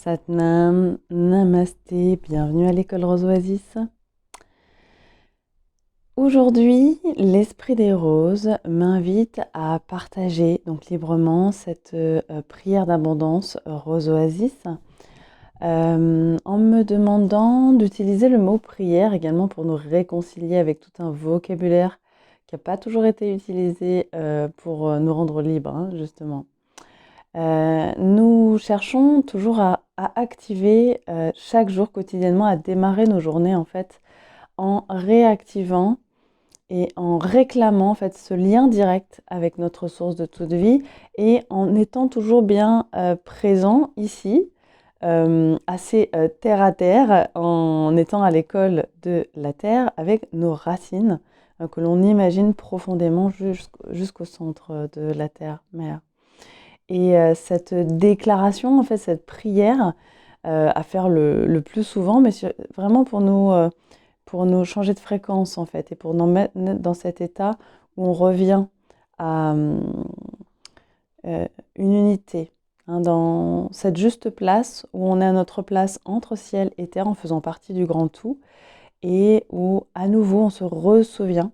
Satnam, Namasté, bienvenue à l'école Rose Oasis. Aujourd'hui, l'Esprit des Roses m'invite à partager donc librement cette prière d'abondance Rose Oasis en me demandant d'utiliser le mot prière également pour nous réconcilier avec tout un vocabulaire qui n'a pas toujours été utilisé pour nous rendre libres, hein, justement. Nous cherchons toujours à activer chaque jour quotidiennement, à démarrer nos journées en fait, en réactivant et en réclamant en fait ce lien direct avec notre source de toute vie et en étant toujours bien présent ici, assez terre à terre, en étant à l'école de la terre avec nos racines que l'on imagine profondément jusqu'au centre de la terre-mère. Et cette déclaration, en fait, cette prière à faire le plus souvent, mais vraiment pour nous changer de fréquence, en fait, et pour nous mettre dans cet état où on revient à une unité, hein, dans cette juste place où on est à notre place entre ciel et terre en faisant partie du grand tout, et où à nouveau on se ressouvient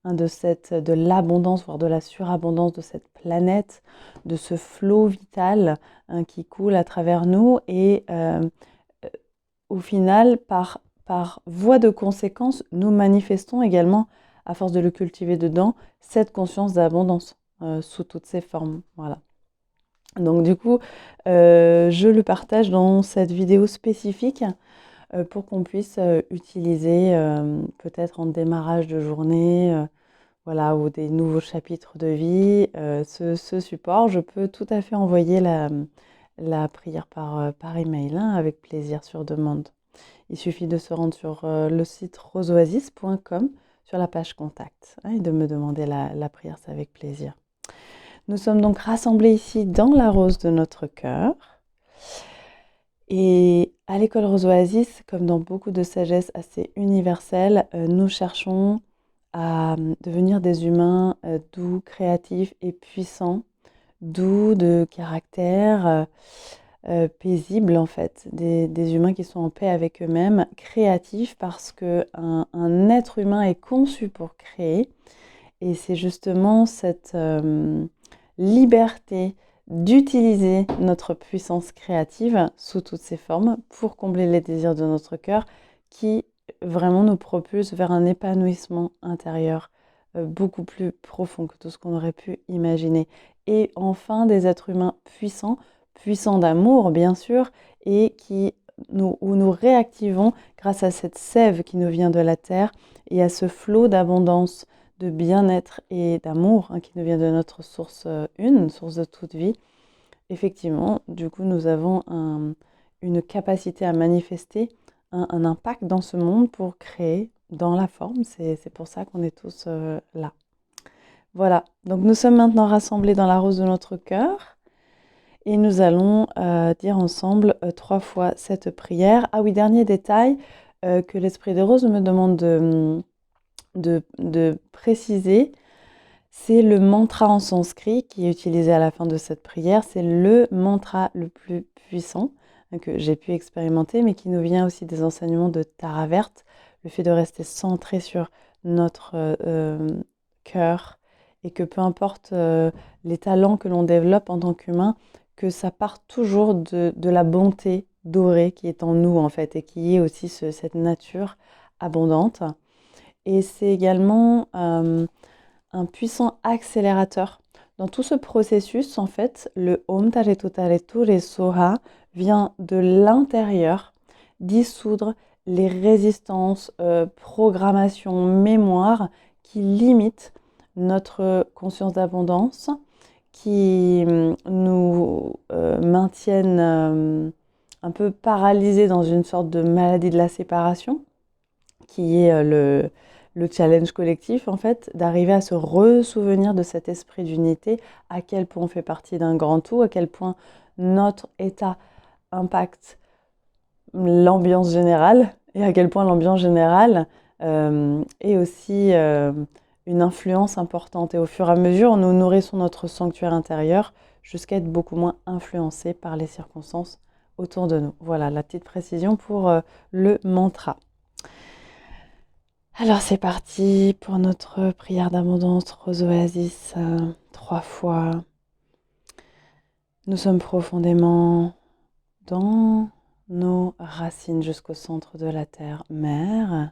de l'abondance, voire de la surabondance de cette planète, de ce flot vital qui coule à travers nous et au final, par voie de conséquence, nous manifestons également, à force de le cultiver dedans, cette conscience d'abondance sous toutes ses formes. Voilà. Donc du coup, je le partage dans cette vidéo spécifique pour qu'on puisse utiliser peut-être en démarrage de journée, voilà, ou des nouveaux chapitres de vie, ce support. Je peux tout à fait envoyer la prière par email, hein, avec plaisir sur demande. Il suffit de se rendre sur le site roseoasis.com sur la page contact, hein, et de me demander la prière, c'est avec plaisir. Nous sommes donc rassemblés ici dans la rose de notre cœur. Et à l'école Rose Oasis, comme dans beaucoup de sagesse assez universelle, nous cherchons à devenir des humains doux, créatifs et puissants, doux de caractère, paisibles en fait, des humains qui sont en paix avec eux-mêmes, créatifs parce qu'un être humain est conçu pour créer. Et c'est justement cette liberté d'utiliser notre puissance créative sous toutes ses formes pour combler les désirs de notre cœur qui vraiment nous propulse vers un épanouissement intérieur beaucoup plus profond que tout ce qu'on aurait pu imaginer. Et enfin, des êtres humains puissants, puissants d'amour bien sûr, et où nous réactivons grâce à cette sève qui nous vient de la terre et à ce flot d'abondance, de bien-être et d'amour qui nous vient de notre source une, source de toute vie. Effectivement, du coup, nous avons une capacité à manifester un impact dans ce monde pour créer dans la forme. C'est pour ça qu'on est tous là. Voilà, donc nous sommes maintenant rassemblés dans la rose de notre cœur et nous allons dire ensemble 3 fois cette prière. Ah oui, dernier détail que l'Esprit des Roses me demande de préciser, c'est le mantra en sanskrit qui est utilisé à la fin de cette prière. C'est le mantra le plus puissant que j'ai pu expérimenter, mais qui nous vient aussi des enseignements de Tara Verte, le fait de rester centré sur notre cœur et que peu importe les talents que l'on développe en tant qu'humain, que ça part toujours de la bonté dorée qui est en nous en fait et qui est aussi cette nature abondante. Et c'est également un puissant accélérateur. Dans tout ce processus, en fait, le Om Taretu Taretu Resoha vient de l'intérieur dissoudre les résistances, programmations, mémoires qui limitent notre conscience d'abondance, qui nous maintiennent un peu paralysés dans une sorte de maladie de la séparation, qui est le challenge collectif, en fait, d'arriver à se ressouvenir de cet esprit d'unité, à quel point on fait partie d'un grand tout, à quel point notre état impacte l'ambiance générale, et à quel point l'ambiance générale est aussi une influence importante. Et au fur et à mesure, nous nourrissons notre sanctuaire intérieur jusqu'à être beaucoup moins influencés par les circonstances autour de nous. Voilà la petite précision pour le mantra. Alors c'est parti pour notre prière d'abondance Rose Oasis 3 fois. Nous sommes profondément dans nos racines jusqu'au centre de la terre-mère.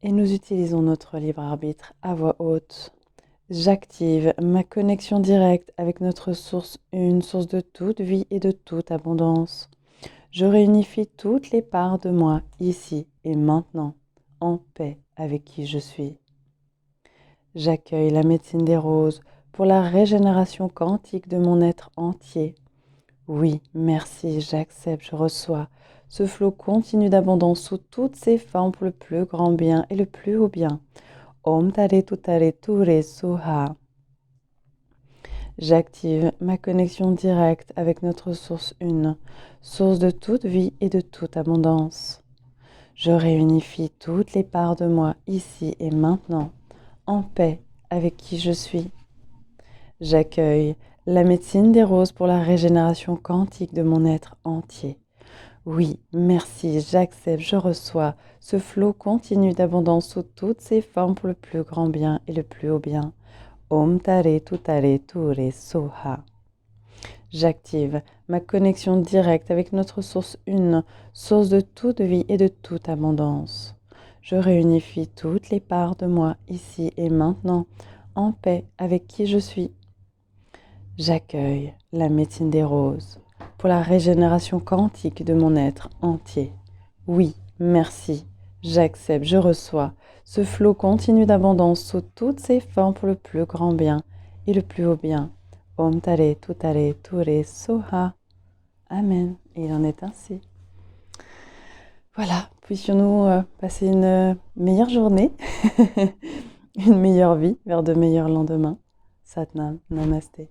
Et nous utilisons notre libre arbitre à voix haute. J'active ma connexion directe avec notre source, une source de toute vie et de toute abondance. Je réunifie toutes les parts de moi ici et maintenant, en paix avec qui je suis. J'accueille la médecine des roses pour la régénération quantique de mon être entier. Oui, merci, j'accepte, je reçois ce flot continu d'abondance sous toutes ses formes pour le plus grand bien et le plus haut bien. Om Tare Tutare Ture Soha. J'active ma connexion directe avec notre source une, source de toute vie et de toute abondance. Je réunifie toutes les parts de moi ici et maintenant, en paix avec qui je suis. J'accueille la médecine des roses pour la régénération quantique de mon être entier. Oui, merci, j'accepte, je reçois ce flot continu d'abondance sous toutes ses formes pour le plus grand bien et le plus haut bien. Om Tare Tutare Ture Soha. J'active ma connexion directe avec notre source une, source de toute vie et de toute abondance. Je réunifie toutes les parts de moi ici et maintenant, en paix avec qui je suis. J'accueille la médecine des roses pour la régénération quantique de mon être entier. Oui, merci, j'accepte, je reçois ce flot continu d'abondance sous toutes ses formes pour le plus grand bien et le plus haut bien. Om Tare Tutare Ture Soha. Amen. Et il en est ainsi. Voilà, puissions-nous passer une meilleure journée, une meilleure vie vers de meilleurs lendemains. Satnam, Namasté.